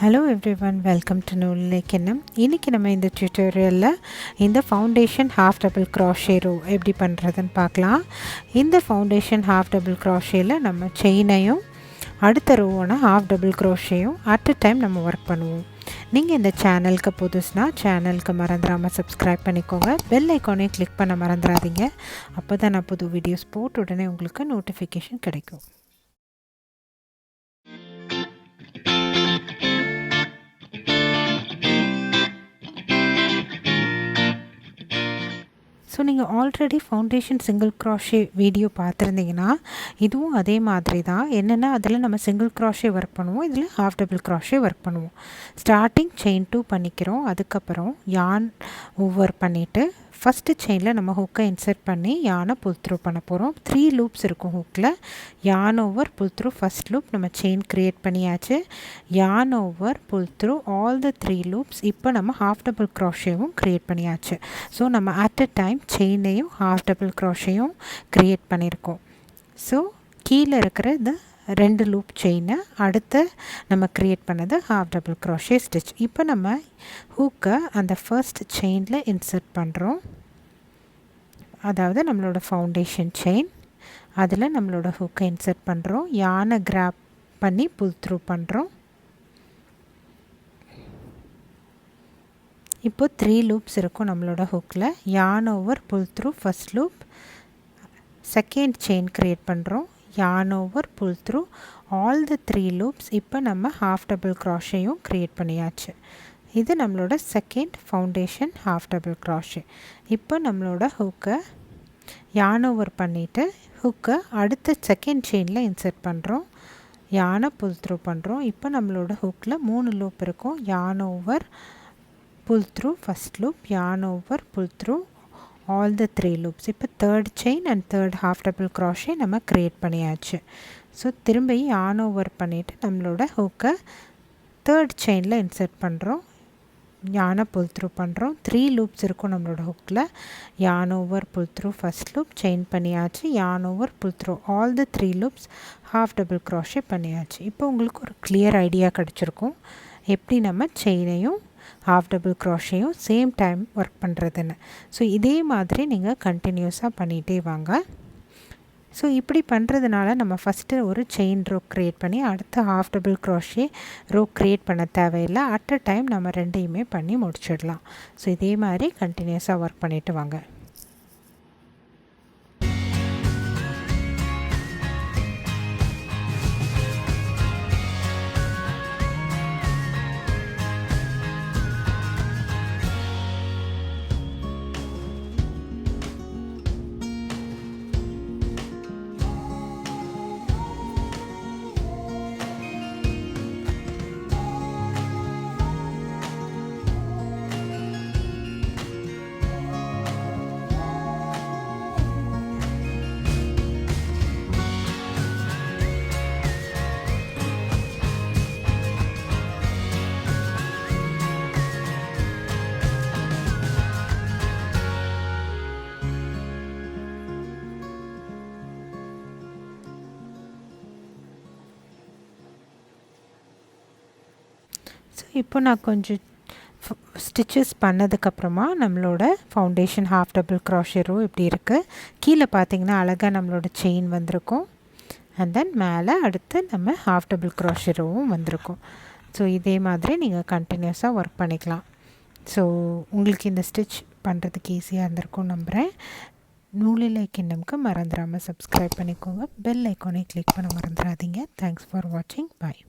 Hello everyone, welcome to நூலிலேக்கின்னம். இன்னைக்கு நம்ம இந்த டியூட்டோரியல்ல இந்த foundation half double crochet row எப்படி பண்றதுன்னு பார்க்கலாம். இந்த ஃபவுண்டேஷன் ஹாஃப் டபுள் crochetல நம்ம செயினையும் அடுத்த ரோவான ஹாஃப் டபுள் crochetயும் அட் a டைம் நம்ம ஒர்க் பண்ணுவோம். நீங்கள் இந்த சேனலுக்கு புதுசுனா சேனலுக்கு மறந்துடாமல் சப்ஸ்கிரைப் பண்ணிக்கோங்க. பெல் ஐக்கானே கிளிக் பண்ண மறந்துடாதீங்க. அப்போ தான் நான் புது வீடியோஸ் போட்ட உடனே உங்களுக்கு நோட்டிஃபிகேஷன் கிடைக்கும். ஸோ நீங்கள் already foundation single crochet video பார்த்துருந்தீங்கன்னா இதுவும் அதே மாதிரி தான். என்னென்னா அதில் நம்ம சிங்கிள் crochet ஒர்க் பண்ணுவோம், இதில் ஹாஃப் டபுள் crochet ஒர்க் பண்ணுவோம். ஸ்டார்டிங் செயின் 2 பண்ணிக்கிறோம். அதுக்கப்புறம் யான் ஓவர் பண்ணிவிட்டு ஃபஸ்ட்டு செயினில் நம்ம ஹுக்கை இன்சர்ட் பண்ணி யானை புல் த்ரூ பண்ண போகிறோம். 3 லூப்ஸ் இருக்கும் ஹுக்கில். Yarn over pull through first loop நம்ம செயின் க்ரியேட் பண்ணியாச்சு. Yarn over pull through all the 3 loops. இப்போ நம்ம ஹாஃப் டபுள் crochetவும் க்ரியேட் பண்ணியாச்சு. ஸோ நம்ம அட் அ டைம் செயினையும் ஹாஃப் டபுள் crochetயும் க்ரியேட் பண்ணியிருக்கோம். ஸோ கீழே இருக்கிற இந்த 2 லூப் செயினை அடுத்து நம்ம க்ரியேட் பண்ணது ஹாஃப் டபுள் crochet ஸ்டிச். இப்போ நம்ம ஹூக்கை அந்த ஃபர்ஸ்ட் செயினில் இன்சர்ட் பண்ணுறோம். அதாவது நம்மளோட ஃபவுண்டேஷன் செயின் அதில் நம்மளோட ஹூக்கை இன்சர்ட் பண்ணுறோம். யானை கிராப் பண்ணி புல் த்ரூ பண்ணுறோம். இப்போ 3 லூப்ஸ் இருக்கும் நம்மளோட ஹூக்கில். Yarn over pull through first loop, second chain create பண்ணுறோம். yarn over pull through all the 3 loops. இப்போ நம்ம half double crochetயும் create பண்ணியாச்சு. இது நம்மளோட second foundation half double crochet. இப்போ நம்மளோட ஹூக்கை yarn over பண்ணிவிட்டு ஹூக்கை அடுத்த செகண்ட் செயினில் இன்சர்ட் பண்ணுறோம். யானை புல் த்ரூ பண்ணுறோம். இப்போ நம்மளோட ஹூக்கில் 3 லூப் இருக்கும். yarn over pull through first loop, yarn over pull through all the 3 loops. இப்போ third chain and third half double crochet நம்ம க்ரியேட் பண்ணியாச்சு. ஸோ திரும்பி yarn over பண்ணிவிட்டு நம்மளோட ஹூக்கை தேர்ட் செயினில் இன்சர்ட் பண்ணுறோம். யானை புல் த்ரூ பண்ணுறோம். 3 லூப்ஸ் இருக்கும் நம்மளோட ஹூக்கில். yarn over pull through first loop chain பண்ணியாச்சு. yarn over pull through all the 3 loops half double crochet பண்ணியாச்சு. இப்போ உங்களுக்கு ஒரு கிளியர் ஐடியா கிடச்சிருக்கும் எப்படி நம்ம செயினையும் ஹாஃப் டபுள் crochetயும் சேம் டைம் ஒர்க் பண்ணுறதுன்னு. ஸோ இதே மாதிரி நீங்கள் கண்டினியூஸாக பண்ணிகிட்டே வாங்க. ஸோ இப்படி பண்ணுறதுனால நம்ம ஃபஸ்ட்டு ஒரு செயின் ரோ க்ரியேட் பண்ணி அடுத்த half double crochet row create பண்ண தேவையில்லை. அட் அ டைம் நம்ம ரெண்டையுமே பண்ணி முடிச்சிடலாம். ஸோ இதே மாதிரி கண்டினியூஸாக ஒர்க் பண்ணிவிட்டு வாங்க. ஸோ இப்போ நான் கொஞ்சம் ஸ்டிச்சஸ் பண்ணதுக்கப்புறமா நம்மளோட foundation half double crochet row இப்படி இருக்குது. கீழே பார்த்தீங்கன்னா அழகாக நம்மளோட செயின் வந்திருக்கும். அண்ட் தென் மேலே அடுத்து நம்ம ஹாஃப் டபுள் crochet ரோவும் வந்திருக்கும். ஸோ இதே மாதிரி நீங்கள் கண்டினியூஸாக ஒர்க் பண்ணிக்கலாம். ஸோ உங்களுக்கு இந்த ஸ்டிச் பண்ணுறதுக்கு ஈஸியாக இருந்திருக்கும் நம்புகிறேன். நூலிலேக்கின்னம்க்கு மறந்துடாமல் சப்ஸ்கிரைப் பண்ணிக்கோங்க. பெல் ஐக்கானே கிளிக் பண்ண மறந்துடாதீங்க. தேங்க்ஸ் ஃபார் வாட்சிங். பாய்.